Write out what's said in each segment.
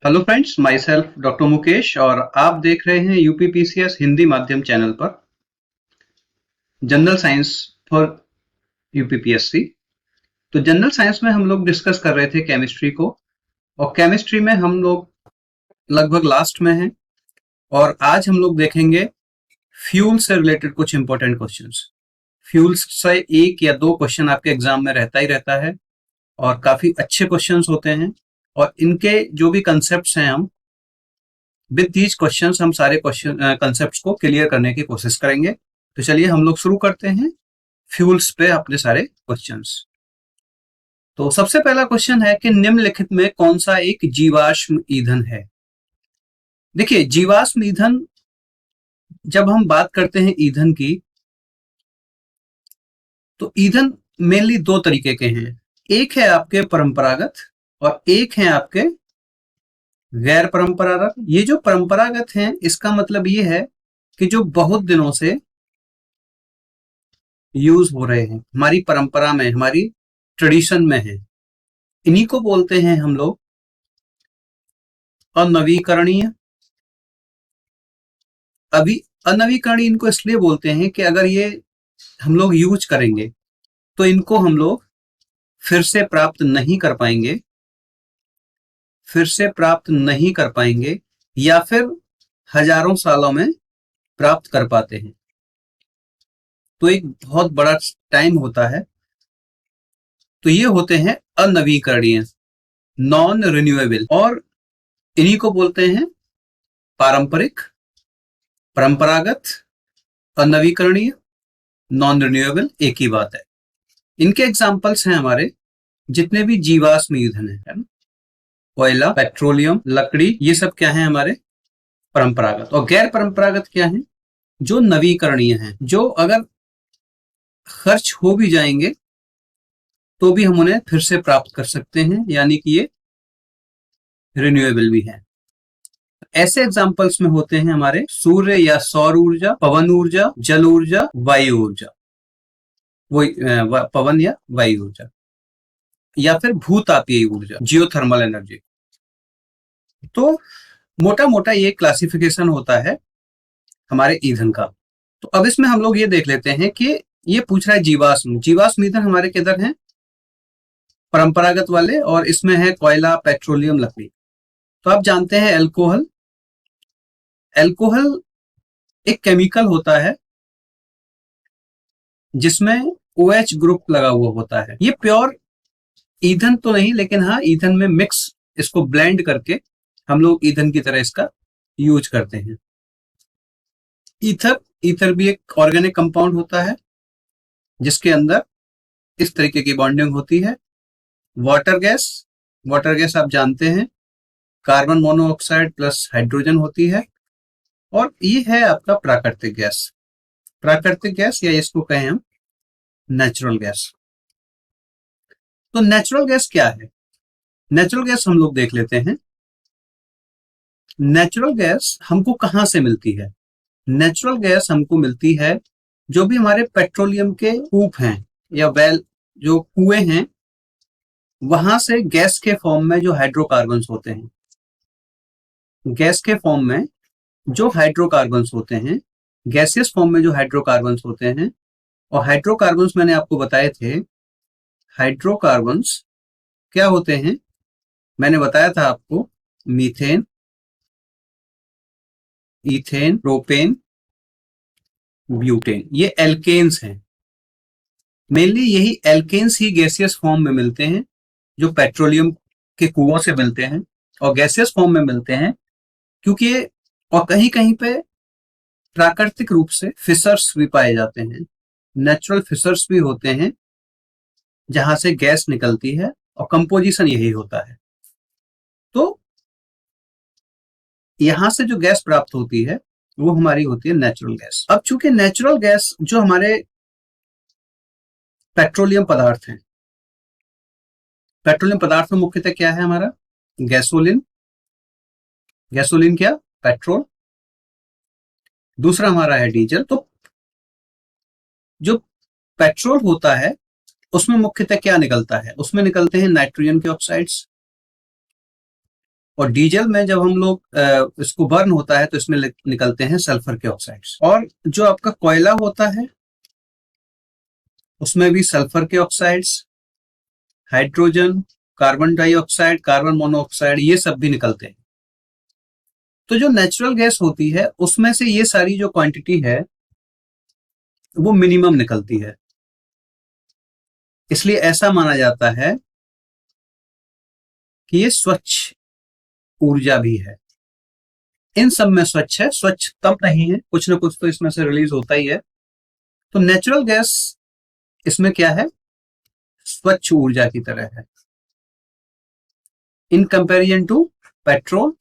Hello friends, my self doctor Mukesh और आप देख रहे हैं यूपीपीसीएस हिंदी माध्यम चैनल पर जनरल साइंस फॉर यूपीपीएससी। तो जनरल साइंस में हम लोग डिस्कस कर रहे थे केमिस्ट्री को, और केमिस्ट्री में हम लोग लगभग लास्ट में हैं। और आज हम लोग देखेंगे फ्यूल से रिलेटेड कुछ इंपॉर्टेंट क्वेश्चंस। फ्यूल्स से एक या दो क्वेश्चन आपके एग्जाम में रहता ही रहता है और काफी अच्छे क्वेश्चंस होते हैं, और इनके जो भी कंसेप्ट्स हैं, हम विद दीज क्वेश्चंस हम सारे क्वेश्चन कंसेप्ट्स को क्लियर करने की कोशिश करेंगे। तो चलिए हम लोग शुरू करते हैं फ्यूल्स पे अपने सारे क्वेश्चंस। तो सबसे पहला क्वेश्चन है कि निम्नलिखित में कौन सा एक जीवाश्म ईंधन है। देखिए, जीवाश्म ईंधन, जब हम बात करते हैं ईंधन की, तो ईंधन मेनली दो तरीके के हैं। एक है आपके परंपरागत और एक है आपके गैर परंपरागत। ये जो परंपरागत हैं, इसका मतलब ये है कि जो बहुत दिनों से यूज हो रहे हैं, हमारी परंपरा में, हमारी ट्रेडिशन में है, इन्हीं को बोलते हैं हम लोग अनवीकरणीय। अभी अनवीकरणीय इनको इसलिए बोलते हैं कि अगर ये हम लोग यूज करेंगे तो इनको हम लोग फिर से प्राप्त नहीं कर पाएंगे, या फिर हजारों सालों में प्राप्त कर पाते हैं। तो एक बहुत बड़ा टाइम होता है। तो ये होते हैं अनवीकरणीय, नॉन रिन्यूएबल, और इन्हीं को बोलते हैं पारंपरिक, परंपरागत, अनवीकरणीय, नॉन रिन्यूएबल, एक ही बात है। इनके एग्जाम्पल्स हैं हमारे जितने भी जीवाश्म ईंधन है ना, कोयला, पेट्रोलियम, लकड़ी, ये सब क्या है हमारे परंपरागत। और गैर परंपरागत क्या है, जो नवीकरणीय है, जो अगर खर्च हो भी जाएंगे तो भी हम उन्हें फिर से प्राप्त कर सकते हैं, यानी कि ये रिन्यूएबल भी है। ऐसे एग्जाम्पल्स में होते हैं हमारे सूर्य या सौर ऊर्जा, पवन ऊर्जा, जल ऊर्जा, वायु ऊर्जा, वो पवन या वायु ऊर्जा, या फिर भूतापीय ऊर्जा, जियोथर्मल एनर्जी। तो मोटा मोटा ये क्लासिफिकेशन होता है हमारे ईंधन का। तो अब इसमें हम लोग ये देख लेते हैं कि ये पूछ रहा है जीवाश्म ईंधन हमारे किधर हैं, परंपरागत वाले, और इसमें है कोयला, पेट्रोलियम, लकड़ी। तो आप जानते हैं एल्कोहल। एल्कोहल एक केमिकल होता है जिसमें OH ग्रुप लगा हुआ होता है। ये प्योर ईंधन तो नहीं, लेकिन हाँ, ईंधन में मिक्स, इसको ब्लेंड करके हम लोग ईंधन की तरह इसका यूज करते हैं। ईथर भी एक ऑर्गेनिक कंपाउंड होता है जिसके अंदर इस तरीके की बॉन्डिंग होती है। वाटर गैस आप जानते हैं, कार्बन मोनोऑक्साइड प्लस हाइड्रोजन होती है। और ये है आपका प्राकृतिक गैस, या इसको कहें हम नेचुरल गैस। तो नेचुरल गैस क्या है? नेचुरल गैस हम लोग देख लेते हैं। नेचुरल गैस हमको कहां से मिलती है? नेचुरल गैस हमको मिलती है जो भी हमारे पेट्रोलियम के कूप हैं या वेल, जो कुएं हैं, वहां से गैस के फॉर्म में जो हाइड्रोकार्बन्स होते हैं, गैस के फॉर्म में जो हाइड्रोकार्बन्स होते हैं, गैसियस फॉर्म में जो हाइड्रोकार्बन्स होते हैं। और हाइड्रोकार्बन्स मैंने आपको बताए थे, हाइड्रोकार्बन्स क्या होते हैं, मैंने बताया था आपको, मीथेन, ईथेन, प्रोपेन, ब्यूटेन, ये एल्केन्स हैं। मेनली यही एल्केन्स ही गैसियस फॉर्म में मिलते हैं, जो पेट्रोलियम के कुओं से मिलते हैं और गैसियस फॉर्म में मिलते हैं, क्योंकि और कहीं कहीं पे प्राकृतिक रूप से फिशर्स भी पाए जाते हैं, नेचुरल फिशर्स भी होते हैं जहां से गैस निकलती है, और कंपोजिशन यही होता है। तो यहां से जो गैस प्राप्त होती है वो हमारी होती है नेचुरल गैस। अब चूंकि नेचुरल गैस जो हमारे पेट्रोलियम पदार्थ हैं, पेट्रोलियम पदार्थ में मुख्यतः क्या है हमारा, गैसोलीन, क्या, पेट्रोल। दूसरा हमारा है डीजल। तो जो पेट्रोल होता है उसमें मुख्यतः क्या निकलता है, उसमें निकलते हैं नाइट्रोजन के ऑक्साइड्स, और डीजल में जब हम लोग इसको बर्न होता है तो इसमें निकलते हैं सल्फर के ऑक्साइड्स। और जो आपका कोयला होता है उसमें भी सल्फर के oxides, hydrogen, carbon dioxide, carbon monoxide, ये सब भी निकलते हैं। तो जो नेचुरल गैस होती है उसमें से ये सारी जो क्वांटिटी है वो मिनिमम निकलती है, इसलिए ऐसा माना जाता है कि ये स्वच्छ ऊर्जा भी है। इन सब में स्वच्छ है, स्वच्छ तब नहीं है, कुछ ना कुछ तो इसमें से रिलीज होता ही है। तो नेचुरल गैस इसमें क्या है, स्वच्छ ऊर्जा की तरह है in comparison to petrol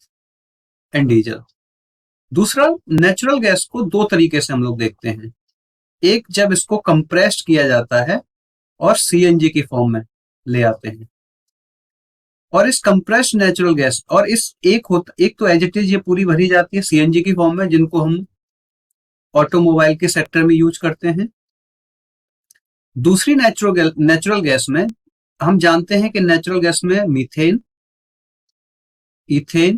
and diesel. दूसरा, नेचुरल गैस को दो तरीके से हम लोग देखते हैं। एक, जब इसको कंप्रेस्ड किया जाता है और सीएनजी की फॉर्म में ले आते हैं, और इस कंप्रेस्ड नेचुरल गैस और इस एक तो एज इट इज ये पूरी भरी जाती है सीएनजी की फॉर्म में, जिनको हम ऑटोमोबाइल के सेक्टर में यूज करते हैं। दूसरी नेचुरल गैस में हम जानते हैं कि नेचुरल गैस में मीथेन, इथेन,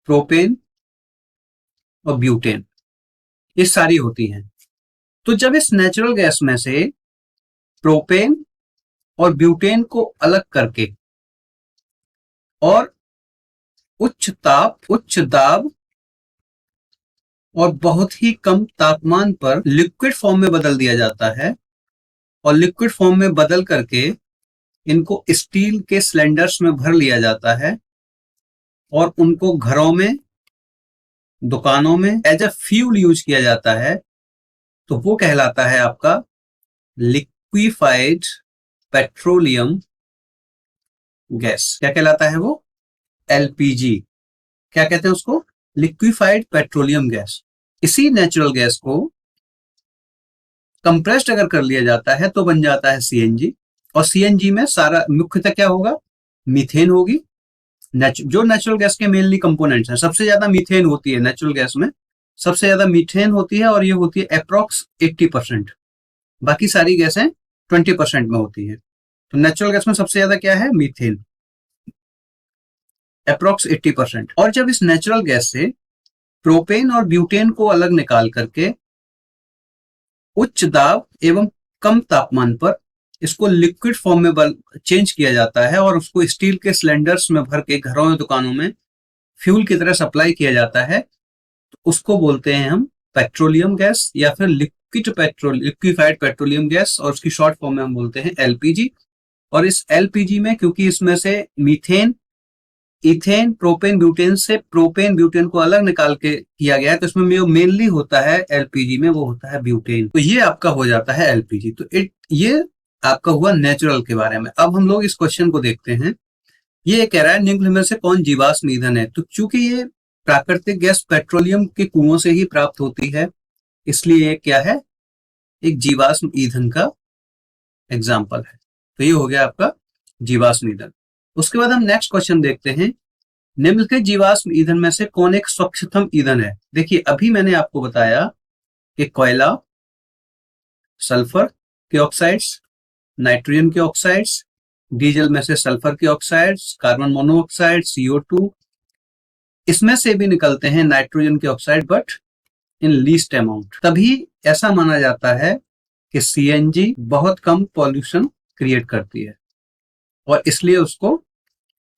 प्रोपेन और ब्यूटेन, ये सारी होती हैं। तो जब इस नेचुरल गैस में से प्रोपेन और ब्यूटेन को अलग करके और उच्च दाब और बहुत ही कम तापमान पर लिक्विड फॉर्म में बदल दिया जाता है, और लिक्विड फॉर्म में बदल करके इनको स्टील के सिलेंडर्स में भर लिया जाता है और उनको घरों में, दुकानों में एज अ फ्यूल यूज किया जाता है, तो वो कहलाता है आपका लिक्विफाइड पेट्रोलियम गैस। क्या कहलाता है वो? एलपीजी। क्या कहते हैं उसको? Liquefied petroleum gas. इसी नेचुरल गैस को कंप्रेस्ड अगर कर लिया जाता है तो बन जाता है सीएनजी, और सीएनजी में सारा मुख्यतः क्या होगा? मीथेन होगी। जो नेचुरल गैस के मेनली कंपोनेंट्स हैं, सबसे ज्यादा मीथेन होती है नेचुरल गैस में, सबसे ज्यादा मीथेन होती है, और ये होती है अप्रोक्स 80%। बाकी सारी गैसें 20% में होती है। तो नेचुरल गैस में सबसे ज्यादा क्या है? Methane, approx 80%। और जब इस नेचुरल गैस से प्रोपेन और ब्यूटेन को अलग निकाल करके उच्च दाब एवं कम तापमान पर इसको लिक्विड फॉर्म में चेंज किया जाता है और उसको स्टील के सिलेंडर्स में भर के घरों और दुकानों में फ्यूल की तरह सप्लाई किया जाता है, तो उसको बोलते हैं हम पेट्रोलियम गैस या फिर लिक्विफाइड पेट्रोलियम गैस, और उसकी शॉर्ट फॉर्म में हम बोलते हैं एलपीजी। और इस एलपीजी में क्योंकि इसमें से मीथेन, इथेन, प्रोपेन, ब्यूटेन से प्रोपेन ब्यूटेन को अलग निकाल के किया गया है, तो इसमें जो मेनली होता है एलपीजी में वो होता है ब्यूटेन। तो ये आपका हो जाता है एलपीजी। तो ये आपका हुआ नेचुरल के बारे में। अब हम लोग इस क्वेश्चन को देखते हैं। ये कह रहा है निम्न में से कौन जीवाश्म ईंधन है? तो चूंकि ये प्राकृतिक गैस पेट्रोलियम के कुओं से ही प्राप्त होती है, इसलिए ये क्या है? एक जीवाश्म ईंधन का एग्जाम्पल है। तो ये हो गया आपका जीवाश्म ईंधन। उसके बाद हम नेक्स्ट क्वेश्चन देखते हैं। निम्नलिखित जीवाश्म ईंधन में से कौन एक स्वच्छतम ईंधन है? देखिए, अभी मैंने आपको बताया कि कोयला, सल्फर के ऑक्साइड्स, नाइट्रोजन के ऑक्साइड्स, डीजल में से सल्फर के ऑक्साइड्स, कार्बन मोनोऑक्साइड, CO2, इसमें से भी निकलते हैं नाइट्रोजन के oxide, but in least amount. तभी ऐसा माना जाता है कि सीएनजी बहुत कम पॉल्यूशन क्रिएट करती है, और इसलिए उसको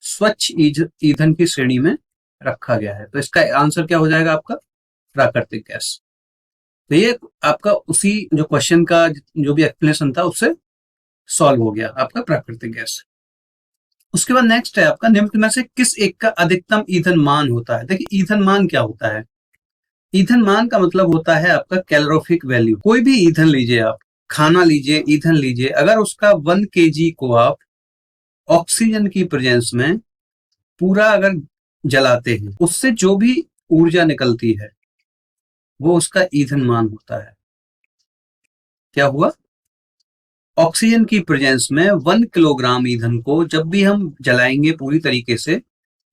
स्वच्छ ईंधन की श्रेणी में रखा गया है। तो इसका आंसर क्या हो जाएगा आपका? प्राकृतिक गैस। तो ये आपका उसी जो क्वेश्चन का जो भी एक्सप्लेनेशन था उससे सॉल्व हो गया, आपका प्राकृतिक गैस। उसके बाद नेक्स्ट है आपका, निम्न में से किस एक का अधिकतम ईंधन मान होता है? देखिए, ईंधन मान क्या होता है? ईंधन मान का मतलब होता है आपका कैलोरीफिक वैल्यू। कोई भी ईंधन लीजिए, आप खाना लीजिए, ईंधन लीजिए, अगर उसका 1 kg को आप ऑक्सीजन की प्रेजेंस में पूरा अगर जलाते हैं, उससे जो भी ऊर्जा निकलती है वो उसका ईंधन मान होता है। क्या हुआ? ऑक्सीजन की प्रेजेंस में 1 किलोग्राम ईंधन को जब भी हम जलाएंगे पूरी तरीके से,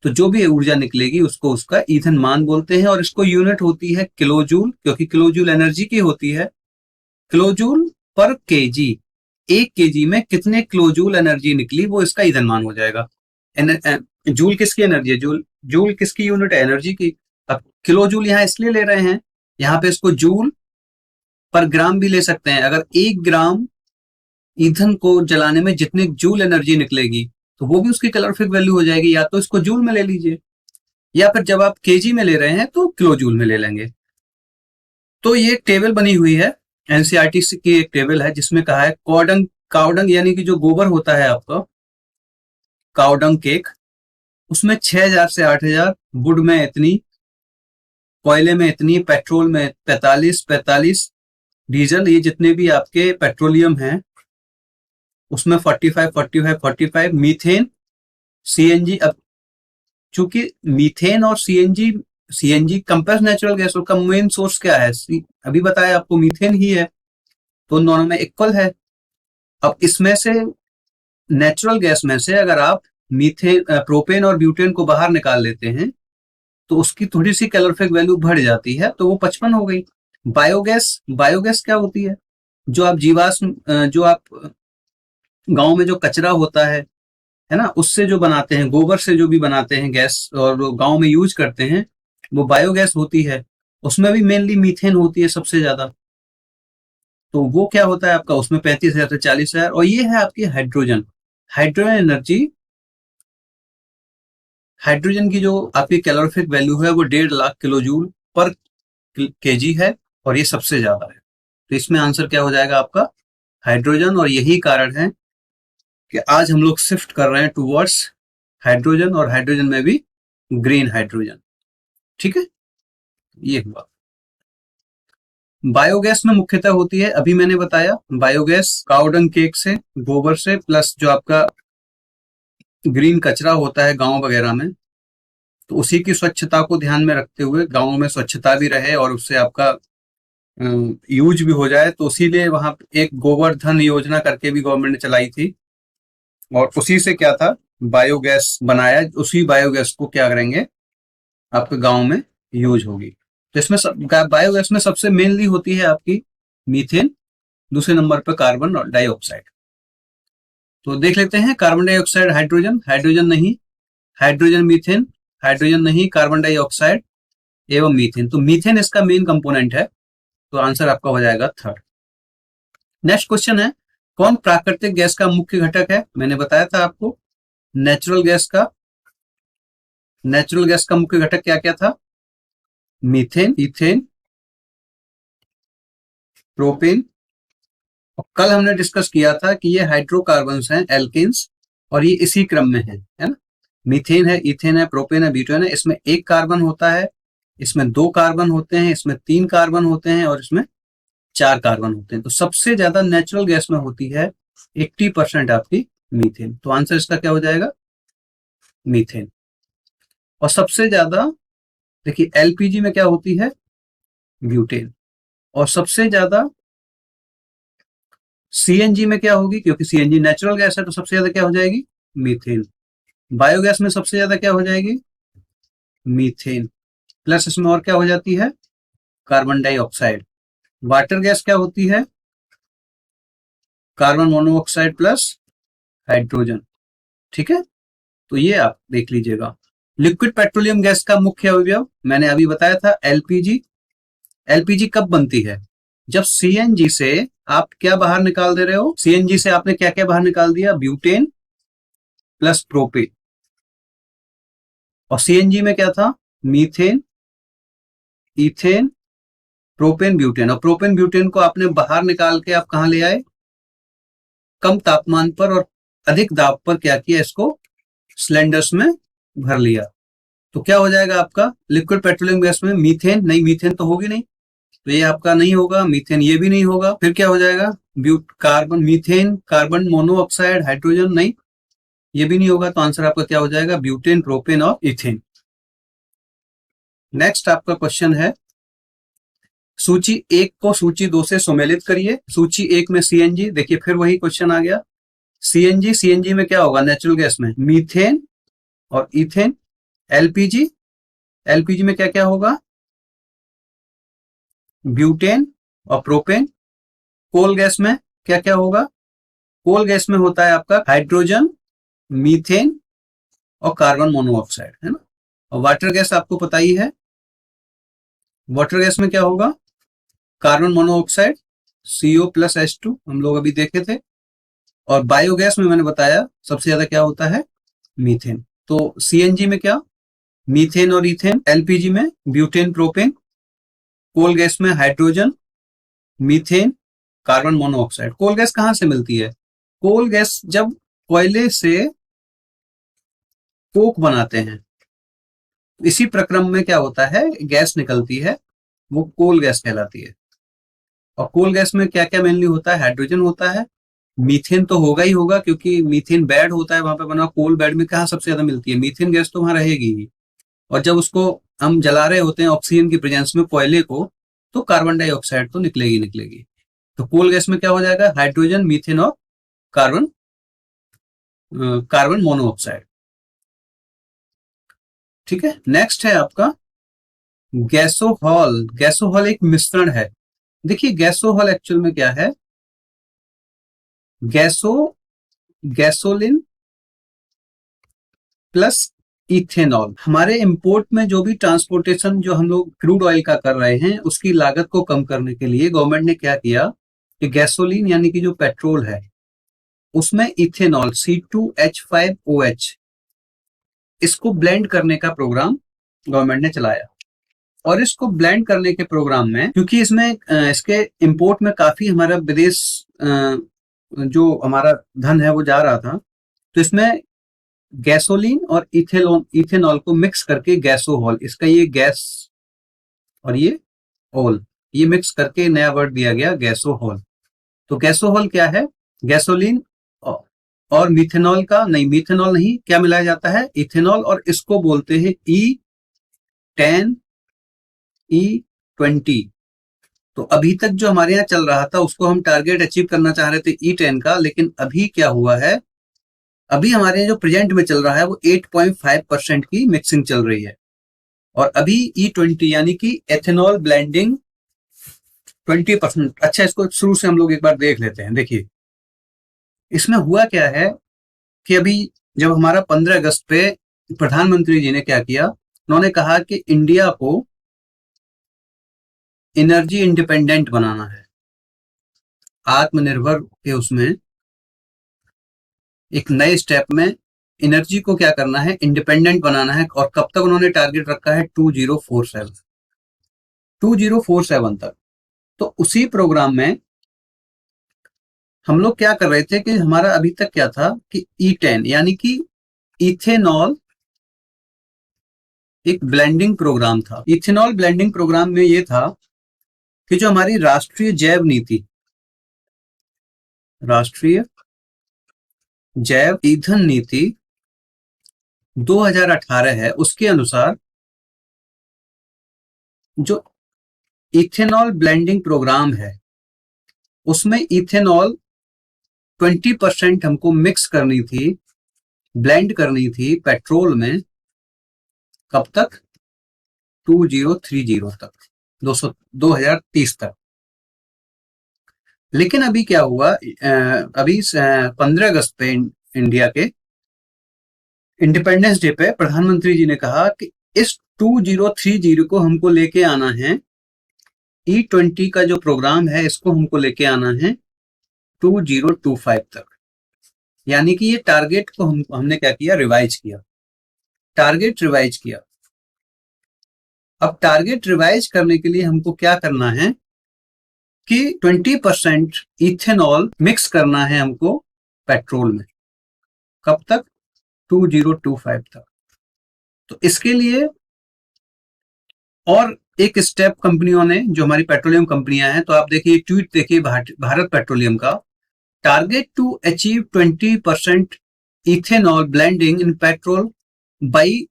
तो जो भी ऊर्जा निकलेगी उसको उसका ईंधन मान बोलते हैं। और इसको यूनिट होती है किलोजूल, क्योंकि किलोजूल एनर्जी की होती है। किलोजूल पर केजी, 1 kg में कितने किलोजूल एनर्जी निकली वो इसका ईंधन मान हो जाएगा। जूल किसकी एनर्जी है? जूल जूल किसकी यूनिट है? एनर्जी की। अब किलो जूल यहाँ इसलिए ले रहे हैं, यहाँ पे इसको जूल पर ग्राम भी ले सकते हैं। अगर 1 ग्राम ईंधन को जलाने में जितने जूल एनर्जी निकलेगी तो वो भी उसकी कैलोरीफिक वैल्यू हो जाएगी। या तो इसको जूल में ले लीजिए, या फिर जब आप केजी में ले रहे हैं तो किलो जूल में ले लेंगे। तो ये एक टेबल बनी हुई है, एनसीईआरटी की एक टेबल है जिसमें कहा है काउडंग, काउडंग यानी कि जो गोबर होता है आपका, काउडंग केक, उसमें 6000 से 8000, वुड में इतनी, कोयले में इतनी, पेट्रोल में 45, डीजल, ये जितने भी आपके पेट्रोलियम हैं उसमें 45, मीथेन, सीएनजी। अब चूंकि मीथेन और CNG, CNG compressed natural gas का मेन सोर्स क्या है? अभी बताया आपको, मीथेन ही है, तो दोनों में इक्वल है। अब इसमें से नेचुरल गैस में से अगर आप मीथेन, प्रोपेन और ब्यूटेन को बाहर निकाल लेते हैं तो उसकी थोड़ी सी कैलोरीफिक वैल्यू बढ़ जाती है, तो वो 55 हो गई। बायोगैस, बायोगैस क्या होती है? जो आप जीवाश्म, जो आप गांव में जो कचरा होता है ना, उससे जो बनाते हैं, गोबर से जो भी बनाते हैं गैस और गांव में यूज करते हैं, वो बायोगैस होती है। उसमें भी मेनली मीथेन होती है सबसे ज्यादा। तो वो क्या होता है आपका, उसमें 35,000 से 40,000। और ये है आपकी हाइड्रोजन, हाइड्रोजन एनर्जी। हाइड्रोजन की जो आपकी कैलोरीफिक वैल्यू है वो 1.5 लाख किलो जूल पर केजी है, और ये सबसे ज्यादा है। तो इसमें आंसर क्या हो जाएगा आपका? हाइड्रोजन। और यही कारण है कि आज हम लोग शिफ्ट कर रहे हैं टूवर्ड्स हाइड्रोजन, और हाइड्रोजन में भी ग्रीन हाइड्रोजन। ठीक है, ये हुआ। बायोगैस में मुख्यतः होती है, अभी मैंने बताया, बायोगैस काउडंग केक से, गोबर से, प्लस जो आपका ग्रीन कचरा होता है गांव वगैरह में, तो उसी की स्वच्छता को ध्यान में रखते हुए, गांव में स्वच्छता भी रहे और उससे आपका यूज भी हो जाए, तो इसीलिए वहां एक गोवर्धन योजना करके भी गवर्नमेंट ने चलाई थी, और उसी से क्या था, बायोगैस बनाया। उसी बायोगैस को क्या करेंगे, आपके गांव में यूज होगी। तो इसमें बायोगैस में सबसे मेनली होती है आपकी मीथेन, दूसरे नंबर पर कार्बन डाइऑक्साइड। तो देख लेते हैं, कार्बन डाइऑक्साइड, हाइड्रोजन, हाइड्रोजन नहीं, हाइड्रोजन मीथेन, हाइड्रोजन नहीं, कार्बन डाइऑक्साइड एवं मीथेन। तो मीथेन इसका मेन कंपोनेंट है, तो आंसर आपका हो जाएगा थर्ड। नेक्स्ट क्वेश्चन है, कौन प्राकृतिक गैस का मुख्य घटक है? मैंने बताया था आपको, नेचुरल गैस का, नेचुरल गैस का मुख्य घटक क्या क्या था? Methane, ethane, propane. और कल हमने डिस्कस किया था कि ये हाइड्रोकार्बन्स हैं, एल्केन्स, और ये इसी क्रम में है ना। मीथेन है, इथेन है, प्रोपेन है, ब्यूटेन है। इसमें 1 कार्बन होता है, इसमें 2 कार्बन होते हैं, इसमें 3 कार्बन होते हैं, और इसमें 4 कार्बन होते हैं। तो सबसे ज्यादा नेचुरल गैस में होती है 80% आपकी मीथेन। तो आंसर इसका क्या हो जाएगा? मीथेन। और सबसे ज्यादा देखिए एलपीजी में क्या होती है? ब्यूटेन। और सबसे ज्यादा सीएनजी में क्या होगी? क्योंकि सीएनजी नेचुरल गैस है, तो सबसे ज्यादा क्या हो जाएगी? मीथेन। बायोगैस में सबसे ज्यादा क्या हो जाएगी? मीथेन। प्लस इसमें और क्या हो जाती है? Carbon dioxide. वाटर गैस क्या होती है? Carbon monoxide plus hydrogen. ठीक है, तो ये आप देख लीजिएगा। लिक्विड पेट्रोलियम गैस का मुख्य अवयव मैंने अभी बताया था, एलपीजी। एलपीजी कब बनती है? जब सीएनजी से आप क्या बाहर निकाल दे रहे हो? सीएनजी से आपने क्या क्या बाहर निकाल दिया? Butane plus propane. और सीएनजी में क्या था? Methane, ethane, propane, butane. और प्रोपेन ब्यूटेन को आपने बाहर निकाल के आप कहां ले आए? कम तापमान पर और अधिक दाब पर क्या किया? इसको सिलेंडर्स में भर लिया। तो क्या हो जाएगा आपका लिक्विड पेट्रोलियम गैस में? मीथेन नहीं, मीथेन तो होगी नहीं, तो ये आपका नहीं होगा। मीथेन ये भी नहीं होगा। फिर क्या हो जाएगा? Carbon, methane, carbon monoxide, hydrogen नहीं, ये भी नहीं होगा। तो आंसर आपका क्या हो जाएगा? ब्यूटेन, प्रोपेन और इथेन। नेक्स्ट आपका क्वेश्चन है, सूची 1 को सूची 2 से सुमेलित करिए। सूची 1 में सीएनजी, देखिए फिर वही क्वेश्चन आ गया। सीएनजी, सीएनजी में क्या होगा नेचुरल गैस में? मीथेन और इथेन। एलपीजी, एलपीजी में क्या क्या होगा? ब्यूटेन और प्रोपेन। कोल गैस में क्या क्या होगा? कोल गैस में होता है आपका हाइड्रोजन, मीथेन और कार्बन मोनोऑक्साइड, है ना। और वाटर गैस आपको पता ही है, वाटर गैस में क्या होगा, कार्बन मोनोऑक्साइड CO+H2 हम लोग अभी देखे थे। और बायोगैस में मैंने बताया सबसे ज्यादा क्या होता है, मीथेन। तो CNG में क्या, मीथेन और इथेन। LPG में ब्यूटेन प्रोपेन। कोल गैस में hydrogen, methane, carbon monoxide. Coal gas कहाँ से मिलती है, कोल गैस जब कोयले से कोक बनाते हैं, इसी प्रक्रम में क्या होता है, गैस निकलती है, वो कोल गैस कहलाती है। और कोल गैस में क्या क्या मेनली होता है, हाइड्रोजन होता है, मीथेन तो होगा ही होगा क्योंकि मीथेन बेड होता है वहां पे बना। कोल बेड में कहाँ सबसे ज्यादा मिलती है, मीथेन गैस तो वहां रहेगी ही। और जब उसको हम जला रहे होते हैं ऑक्सीजन की प्रेजेंस में कोयले को, तो कार्बन डाइऑक्साइड तो निकलेगी निकलेगी। तो कोल गैस में क्या हो जाएगा, हाइड्रोजन, मीथेन और कार्बन कार्बन मोनोऑक्साइड। ठीक है, नेक्स्ट है आपका गैसोहॉल। गैसोहॉल एक मिश्रण है। देखिए गैसोहॉल एक्चुअल में क्या है, गैसोलिन प्लस इथेनॉल। हमारे इंपोर्ट में जो भी ट्रांसपोर्टेशन जो हम लोग क्रूड ऑयल का कर रहे हैं, उसकी लागत को कम करने के लिए गवर्नमेंट ने क्या किया कि गैसोलीन यानी कि जो पेट्रोल है उसमें इथेनॉल C2H5OH इसको ब्लेंड करने का प्रोग्राम गवर्नमेंट ने चलाया। और इसको ब्लेंड करने के प्रोग्राम में, क्योंकि इसमें इसके इंपोर्ट में काफी हमारा विदेश जो हमारा धन है वो जा रहा था, तो इसमें गैसोलीन और इथेनॉल को मिक्स करके गैसोहॉल, इसका ये गैस और ये ऑल, ये मिक्स करके नया वर्ड दिया गया गैसोहॉल। तो गैसोहॉल क्या है, गैसोलीन और मिथेनॉल का नहीं, मिथेनॉल नहीं, क्या मिलाया जाता है, इथेनॉल, और इसको बोलते हैं E10 E20। तो अभी तक जो हमारे यहाँ चल रहा था उसको हम टारगेट अचीव करना चाह रहे थे E10 का, लेकिन अभी क्या हुआ है, अभी हमारे यहाँ जो प्रेजेंट में चल रहा है वो 8.5% की मिक्सिंग चल रही है। और अभी E20 यानी कि एथेनॉल ब्लेंडिंग 20%। अच्छा, इसको शुरू से हम लोग एक बार देख लेते हैं। देखिए इसमें हुआ क्या है कि अभी जब हमारा 15 अगस्त पे प्रधानमंत्री जी ने क्या किया, उन्होंने कहा कि इंडिया को एनर्जी इंडिपेंडेंट बनाना है, आत्मनिर्भर के उसमें एक नए स्टेप में एनर्जी को क्या करना है, इंडिपेंडेंट बनाना है। और कब तक उन्होंने टारगेट रखा है, 2047 तक। तो उसी प्रोग्राम में हम लोग क्या कर रहे थे कि हमारा अभी तक क्या था कि E10 यानी कि इथेनॉल एक ब्लेंडिंग प्रोग्राम था। इथेनॉल ब्लेंडिंग प्रोग्राम में ये था कि जो हमारी राष्ट्रीय जैव नीति, राष्ट्रीय जैव ईंधन नीति 2018 है, उसके अनुसार जो इथेनॉल ब्लेंडिंग प्रोग्राम है उसमें इथेनॉल 20% हमको मिक्स करनी थी, ब्लेंड करनी थी पेट्रोल में। कब तक, 2030 तक, 2030 तक। लेकिन अभी क्या हुआ, अभी 15 अगस्त पे इंडिया के इंडिपेंडेंस डे पे प्रधानमंत्री जी ने कहा कि इस 2030 को हमको लेके आना है, E20 का जो प्रोग्राम है इसको हमको लेके आना है 2025 तक। यानी कि ये टारगेट को हमने क्या किया, रिवाइज किया, टारगेट रिवाइज किया। अब टारगेट रिवाइज करने के लिए हमको क्या करना है कि 20% इथेनॉल मिक्स करना है हमको पेट्रोल में। कब तक, 2025 तक। तो इसके लिए और एक स्टेप कंपनियों ने, जो हमारी पेट्रोलियम कंपनियां हैं, तो आप देखिए ट्वीट देखिए भारत पेट्रोलियम का, target to achieve 20% ethanol blending in petrol by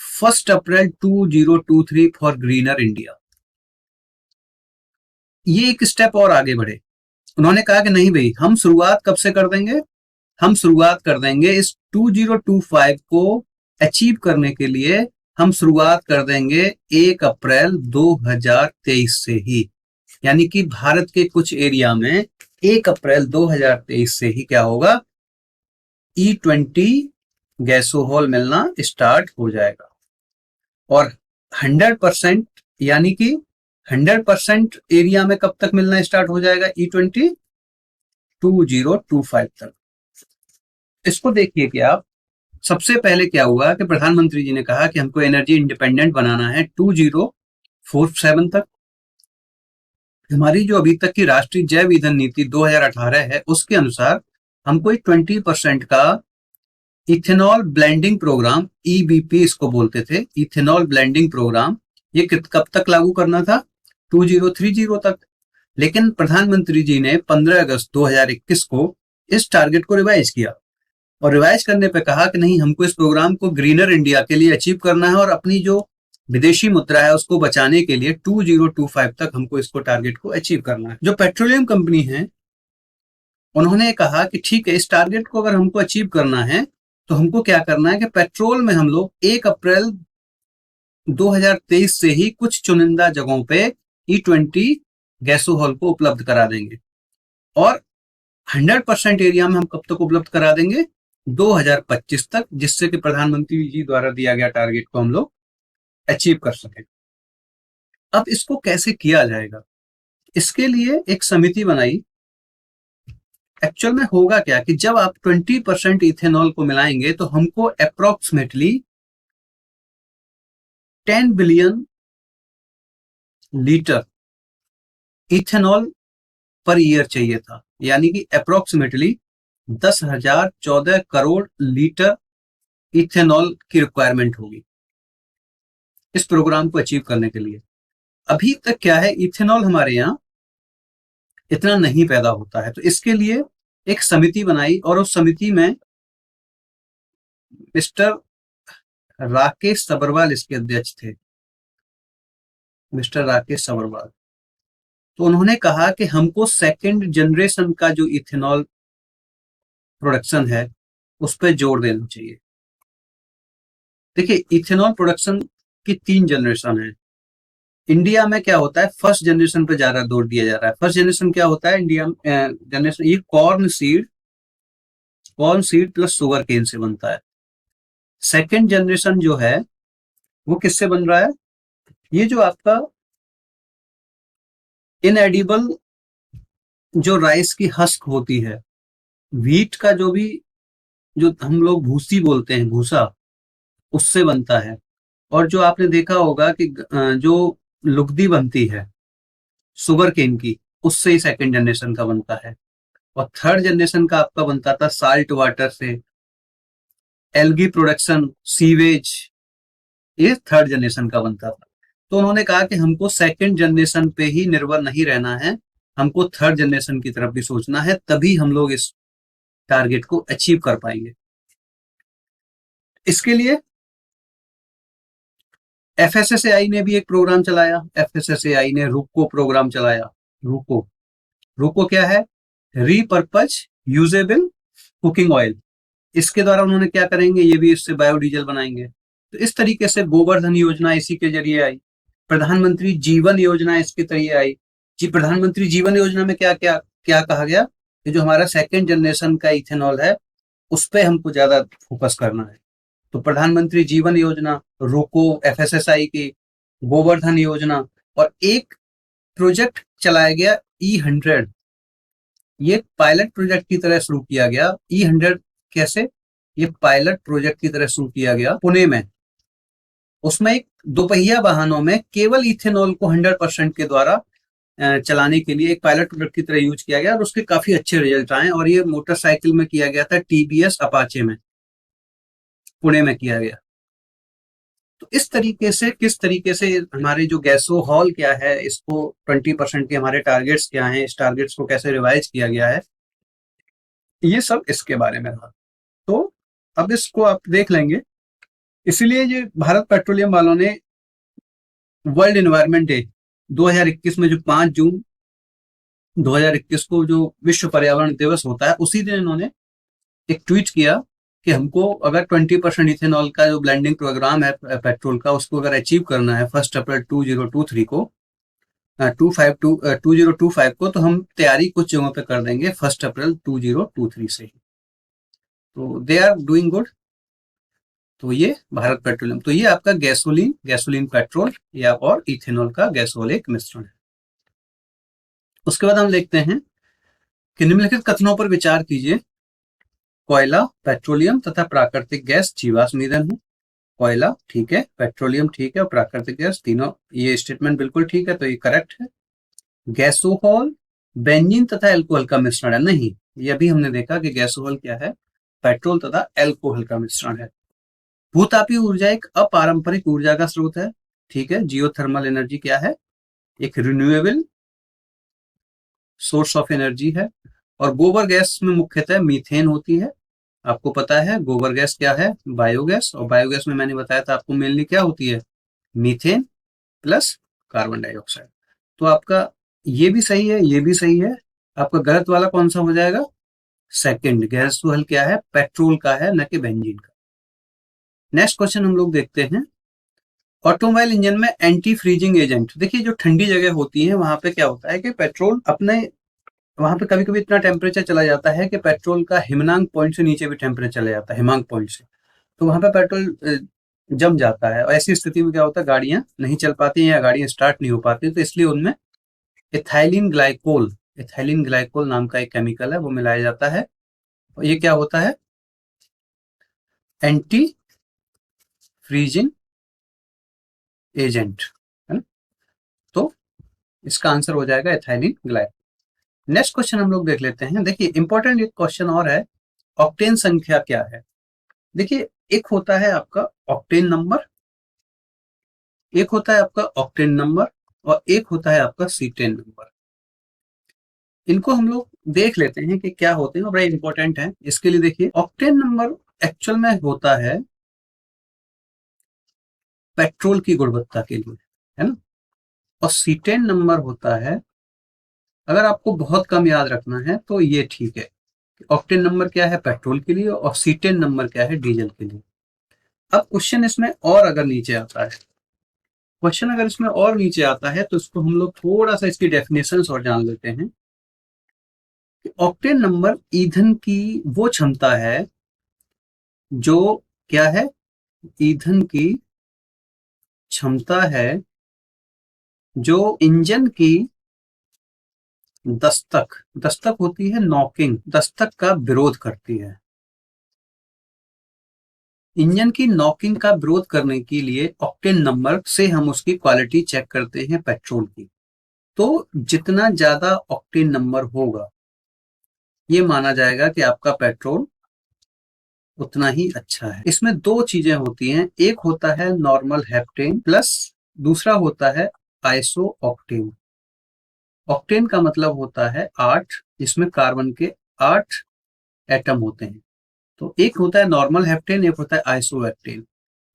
1 April 2023 for greener India. ये एक स्टेप और आगे बढ़े। उन्होंने कहा कि नहीं भाई, हम शुरुआत कब से कर देंगे, हम शुरुआत कर देंगे इस 2025 को अचीव करने के लिए, हम शुरुआत कर देंगे 1 अप्रैल 2023 से ही। यानी कि भारत के कुछ एरिया में 1 अप्रैल 2023 से ही क्या होगा, E20 गैसोहॉल मिलना स्टार्ट हो जाएगा। और 100% यानी कि 100% एरिया में कब तक मिलना स्टार्ट हो जाएगा? E20 2025 तक। इसको देखिए कि आप सबसे पहले क्या हुआ कि प्रधानमंत्री जी ने कहा कि हमको एनर्जी इंडिपेंडेंट बनाना है 2047 तक। हमारी जो अभी तक की राष्ट्रीय जैव ईंधन नीति 2018 है, उसके अनुसार हमको 20% का इथेनॉल ब्लेंडिंग प्रोग्राम, ईबीपी इसको बोलते थे, इथेनॉल ब्लेंडिंग प्रोग्राम, ये कब तक लागू करना था? 2030 तक। लेकिन प्रधानमंत्री जी ने 15 अगस्त 2021 को इस टारगेट को रिवाइज किया और रिवाइज करने पे कहा कि नहीं, हमको इस प्रोग्राम को ग्रीनर इंडिया के लिए अचीव करना है और अपनी जो विदेशी मुद्रा है उसको बचाने के लिए 2025 तक हमको इसको टारगेट को अचीव करना है। जो पेट्रोलियम कंपनी है उन्होंने कहा कि ठीक है, इस टारगेट को अगर हमको अचीव करना है तो हमको क्या करना है कि पेट्रोल में हम लोग 1 अप्रैल 2023 से ही कुछ चुनिंदा जगहों पे E20 गैसोहॉल को उपलब्ध करा देंगे। और 100% एरिया में हम कब तक उपलब्ध करा देंगे? 2025 तक, जिससे कि प्रधानमंत्री जी द्वारा दिया गया टारगेट को हम लोग अचीव कर सकें। अब इसको कैसे किया जाएगा? इसके लिए एक समिति बनाई। एक्चुअल में होगा क्या कि जब आप 20% इथेनॉल को मिलाएंगे तो हमको approximately 10 billion litre ethanol per year चाहिए था, यानी कि अप्रोक्सीमेटली 10,014 करोड़ लीटर इथेनॉल की रिक्वायरमेंट होगी इस प्रोग्राम को अचीव करने के लिए। अभी तक क्या है, इथेनॉल हमारे यहाँ इतना नहीं पैदा होता है, तो इसके लिए एक समिति बनाई और उस समिति में मिस्टर राकेश सब्रवाल इसके अध्यक्ष थे, मिस्टर राकेश सब्रवाल। तो उन्होंने कहा कि हमको सेकंड जनरेशन का जो इथेनॉल प्रोडक्शन है उस पर जोर देना चाहिए। देखिए, इथेनॉल प्रोडक्शन की 3 जनरेशन है। इंडिया में क्या होता है, फर्स्ट जनरेशन पे ज्यादा जोर दिया जा रहा है। फर्स्ट जनरेशन क्या होता है इंडिया जनरेशन, ये corn seed plus sugar cane से बनता है। सेकंड जनरेशन जो है वो किससे बन रहा है? ये जो आपका इनएडिबल जो राइस की हस्क होती है, व्हीट का जो हम लोग भूसी बोलते हैं, भूसा, उससे बनता है। और जो आपने देखा होगा कि जो लुगदी बनती है शुगर केन की, उससे ही सेकंड जनरेशन का बनता है। और थर्ड जनरेशन का आपका बनता था साल्ट वाटर से, एल्गी प्रोडक्शन, सीवेज, ये थर्ड जनरेशन का बनता था। तो उन्होंने कहा कि हमको सेकंड जनरेशन पे ही निर्भर नहीं रहना है, हमको थर्ड जनरेशन की तरफ भी सोचना है, तभी हम लोग इस टारगेट को अचीव कर पाएंगे। इसके लिए एफएसएसएआई ने भी एक प्रोग्राम चलाया। एफएसएसएआई ने रूको प्रोग्राम चलाया। रूको रूको क्या है? Repurpose usable cooking oil. इसके द्वारा उन्होंने क्या करेंगे, ये भी इससे बायोडीजल बनाएंगे। तो इस तरीके से गोवर्धन योजना इसी के जरिए आई। प्रधानमंत्री जीवन योजना इसके जरिए आई। जी, प्रधानमंत्री जीवन योजना में क्या क्या क्या कहा गया कि जो हमारा सेकेंड जनरेशन का इथेनॉल है उस पर हमको ज्यादा फोकस करना है। तो प्रधानमंत्री जीवन योजना, रोको, एफएसएसआई की गोवर्धन योजना, और एक प्रोजेक्ट चलाया गया E100। ये पायलट प्रोजेक्ट की तरह शुरू किया गया। E100 कैसे? ये पायलट प्रोजेक्ट की तरह शुरू किया गया पुणे में। उसमें एक दोपहिया वाहनों में केवल इथेनॉल को 100% के द्वारा चलाने के लिए एक पायलट प्रोजेक्ट की तरह यूज किया गया और उसके काफी अच्छे रिजल्ट आए। और ये मोटरसाइकिल में किया गया था, टीवीएस अपाचे में, पुणे में किया गया। तो इस तरीके से, किस तरीके से हमारे जो गैसो हॉल क्या है, इसको 20% के हमारे टारगेट्स क्या हैं, इस टारगेट्स को कैसे रिवाइज किया गया है, ये सब इसके बारे में रहा। तो अब इसको आप देख लेंगे। इसलिए ये भारत पेट्रोलियम वालों ने वर्ल्ड एनवायरनमेंट डे 2021 में, जो 5 जून 2021 को जो विश्व पर्यावरण दिवस होता है, उसी दिन इन्होंने एक ट्वीट किया कि हमको अगर 20% इथेनॉल का जो ब्लेंडिंग प्रोग्राम है पेट्रोल का, उसको अगर अचीव करना है 1 अप्रैल 2023 को, 2025 को, तो हम तैयारी कुछ जगहों पे कर देंगे 1 अप्रैल 2023 से ही। तो दे आर डूइंग गुड। तो ये भारत पेट्रोलियम, तो ये आपका गैसोलीन पेट्रोल या और इथेनॉल का गैसोल एक मिश्रण है। उसके बाद हम देखते हैं कि निम्नलिखित कथनों पर विचार कीजिए। कोयला, पेट्रोलियम तथा प्राकृतिक गैस जीवाश्म ईंधन है। कोयला ठीक है, पेट्रोलियम ठीक है और प्राकृतिक गैस, तीनों ये स्टेटमेंट बिल्कुल ठीक है, तो ये करेक्ट है। गैसोहॉल बेंजीन तथा एल्कोहल का मिश्रण है, नहीं, ये अभी हमने देखा कि गैसोहॉल क्या है, पेट्रोल तथा एल्कोहल का मिश्रण है। भूतापीय ऊर्जा एक अपारंपरिक ऊर्जा का स्रोत है, ठीक है। जियोथर्मल एनर्जी क्या है, एक रिन्यूएबल सोर्स ऑफ एनर्जी है। और गोबर गैस में मुख्यतः मीथेन होती है, आपको पता है। गोबर गैस क्या है, बायोगैस, और बायोगैस में मैंने बताया था आपको मेनली क्या होती है, मीथेन प्लस कार्बन डाइऑक्साइड। तो आपका ये भी सही है, ये भी सही है। आपका गलत वाला कौन सा हो जाएगा, सेकंड, गैसोहॉल क्या है, पेट्रोल का है, न कि बेंजीन का। नेक्स्ट क्वेश्चन हम लोग देखते हैं, ऑटोमोबाइल इंजन में एंटी फ्रीजिंग एजेंट। देखिए जो ठंडी जगह होती है वहां पे क्या होता है कि पेट्रोल अपने वहां पे कभी कभी इतना टेम्परेचर चला जाता है कि पेट्रोल का हिमनांक पॉइंट से नीचे भी टेम्परेचर चला जाता है, हिमांक पॉइंट से, तो वहां पे पेट्रोल जम जाता है। और ऐसी स्थिति में क्या होता है, गाड़ियां नहीं चल पाती हैं या गाड़ियां स्टार्ट नहीं हो पाती, तो इसलिए उनमें इथाइलिन ग्लाइकोल नाम का एक केमिकल है, वो मिलाया जाता है। और ये क्या होता है, एंटी फ्रीजिंग एजेंट, है ना। तो इसका आंसर हो जाएगा इथाइलिन ग्लाइकोल। नेक्स्ट क्वेश्चन हम लोग देख लेते हैं। देखिए इंपॉर्टेंट एक क्वेश्चन और है, ऑक्टेन संख्या क्या है। देखिए एक होता है आपका ऑक्टेन नंबर, एक होता है आपका ऑक्टेन नंबर, और एक होता है आपका सीटेन नंबर। इनको हम लोग देख लेते हैं कि क्या होते हैं, और बड़ा इंपॉर्टेंट है इसके लिए। देखिए ऑक्टेन नंबर एक्चुअल में होता है पेट्रोल की गुणवत्ता के लिए, है ना। और सीटेन नंबर होता है, अगर आपको बहुत कम याद रखना है तो ये ठीक है, ऑक्टेन नंबर क्या है पेट्रोल के लिए और सीटेन नंबर क्या है डीजल के लिए। अब क्वेश्चन इसमें और अगर नीचे आता है, क्वेश्चन अगर इसमें और नीचे आता है तो इसको हम लोग थोड़ा सा इसकी डेफिनेशन और जान लेते हैं कि ऑक्टेन नंबर ईंधन की वो क्षमता है जो क्या है, ईंधन की क्षमता है जो इंजन की दस्तक होती है, नॉकिंग, दस्तक का विरोध करती है। इंजन की नॉकिंग का विरोध करने के लिए ऑक्टेन नंबर से हम उसकी क्वालिटी चेक करते हैं पेट्रोल की। तो जितना ज्यादा ऑक्टेन नंबर होगा ये माना जाएगा कि आपका पेट्रोल उतना ही अच्छा है। इसमें दो चीजें होती हैं, एक होता है नॉर्मल हेप्टेन प्लस दूसरा होता है आइसो ऑक्टेन। ऑक्टेन का मतलब होता है 8, जिसमें कार्बन के 8 एटम होते हैं। तो एक होता है नॉर्मल हेप्टेन, एक होता है आइसो ऑक्टेन।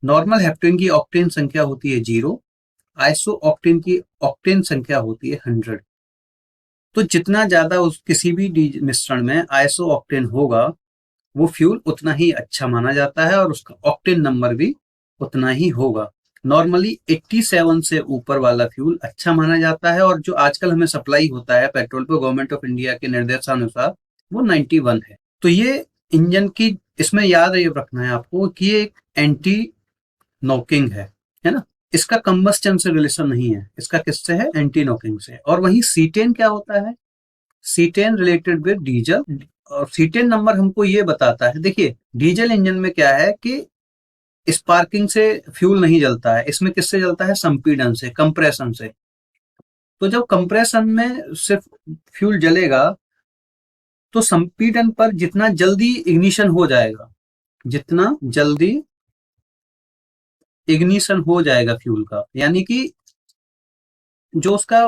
नॉर्मल हेप्टेन की ऑक्टेन संख्या होती है 0, आइसो ऑक्टेन की ऑक्टेन संख्या होती है 100। तो जितना ज्यादा उस किसी भी मिश्रण में आइसो ऑक्टेन होगा वो फ्यूल उतना ही अच्छा माना जाता है और उसका ऑक्टेन नंबर भी उतना ही होगा। नॉर्मली 87 से ऊपर वाला फ्यूल अच्छा माना जाता है, और जो आजकल हमें सप्लाई होता है पेट्रोल पे गवर्नमेंट ऑफ इंडिया के निर्देशानुसार वो 91 है। तो ये इंजन की, इसमें याद ये रखना है आपको कि ये एक एंटी नॉकिंग है ना। इसका कंबस्टन से रिलेशन नहीं है, इसका किससे है, एंटी नॉकिंग से। और वहीं सीटेन क्या होता है, सीटेन रिलेटेड विद डीजल, और सीटेन नंबर हमको ये बताता है, देखिए डीजल इंजन में क्या है कि स्पार्किंग से फ्यूल नहीं जलता है, इसमें किससे जलता है, संपीड़न से, कंप्रेशन से। तो जब कंप्रेशन में सिर्फ फ्यूल जलेगा तो संपीड़न पर जितना जल्दी इग्निशन हो जाएगा, जितना जल्दी इग्निशन हो जाएगा फ्यूल का, यानी कि जो उसका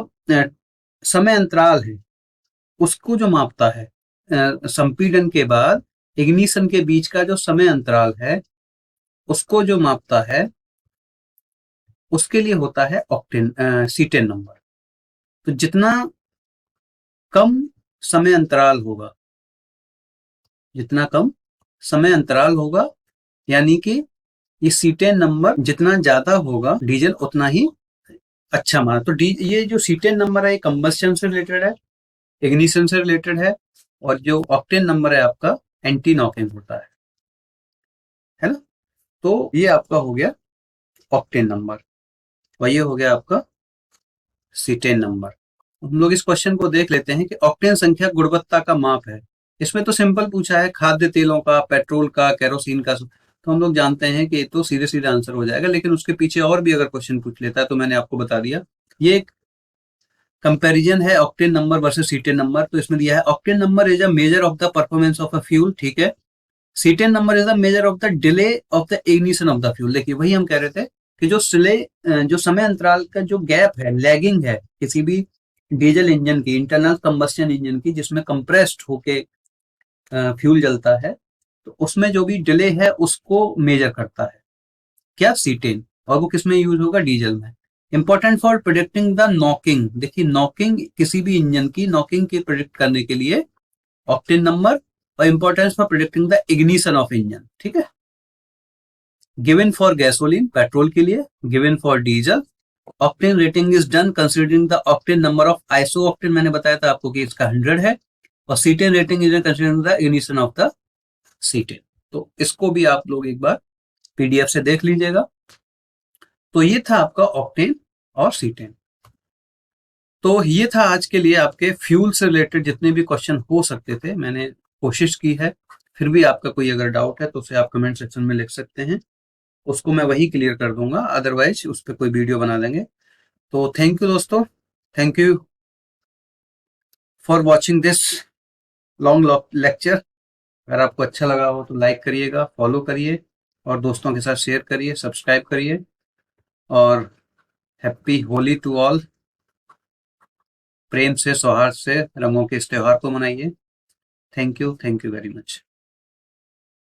समय अंतराल है उसको जो मापता है, संपीड़न के बाद इग्निशन के बीच का जो समय अंतराल है उसको जो मापता है, उसके लिए होता है ऑक्टेन सीटेन नंबर। तो जितना कम समय अंतराल होगा, जितना कम समय अंतराल होगा, यानी कि ये सीटेन नंबर जितना ज्यादा होगा डीजल उतना ही अच्छा माना। तो ये जो सीटेन नंबर है कंबस्शन से रिलेटेड है, इग्निशन से रिलेटेड है, और जो ऑक्टेन नंबर है आपका एंटी नॉकिंग होता है ना। तो ये आपका हो गया ऑक्टेन नंबर और ये हो गया आपका सीटेन नंबर। हम लोग इस क्वेश्चन को देख लेते हैं कि ऑक्टेन संख्या गुणवत्ता का माप है। इसमें तो सिंपल पूछा है खाद्य तेलों का, पेट्रोल का, केरोसिन का, तो हम लोग जानते हैं कि ये तो सीधे सीधे आंसर हो जाएगा, लेकिन उसके पीछे और भी अगर क्वेश्चन पूछ लेता है तो मैंने आपको बता दिया। ये एक कंपैरिजन है octane number versus cetane number. तो इसमें दिया है octane number is a measure of the performance of a fuel, ठीक है। Cetane number is a measure of the delay of the ignition of the fuel. देखिए वही हम कह रहे थे कि जो समय अंतराल का जो गैप है, लैगिंग है किसी भी डीजल इंजन की, इंटरनल कंबस्शन इंजन की, जिसमें कंप्रेस्ड होके फ्यूल जलता है, तो उसमें जो भी डिले है उसको मेजर करता है क्या, सीटेन। और वो किसमें यूज होगा, डीजल में। Important for predicting the knocking, देखिए नॉकिंग किसी भी इंजन की नॉकिंग की प्रिडिक्ट करने के लिए ऑक्टेन नंबर, और importance for predicting the ignition of engine, ठीक है। गिवन फॉर गैसोलीन, पेट्रोल के लिए। Given for diesel. Octane rating is done considering the octane number of iso octane, मैंने बताया था आपको कि इसका 100 है। और cetane rating is considering the ignition of the cetane. तो इसको भी आप लोग एक बार पीडीएफ से देख लीजिएगा। तो ये था आपका ऑक्टेन और सीटेन। तो ये था आज के लिए आपके फ्यूल से रिलेटेड जितने भी क्वेश्चन हो सकते थे, मैंने कोशिश की है। फिर भी आपका कोई अगर डाउट है तो उसे आप कमेंट सेक्शन में लिख सकते हैं, उसको मैं वही क्लियर कर दूंगा, अदरवाइज उस पर कोई वीडियो बना देंगे। तो थैंक यू दोस्तों, thank you for watching this long lecture. अगर आपको अच्छा लगा हो तो लाइक करिएगा, फॉलो करिए और दोस्तों के साथ शेयर करिए, सब्सक्राइब करिए। और हैप्पी होली टू ऑल। प्रेम से, सौहार्द से रंगों के इस त्योहार को मनाइए। Thank you very much.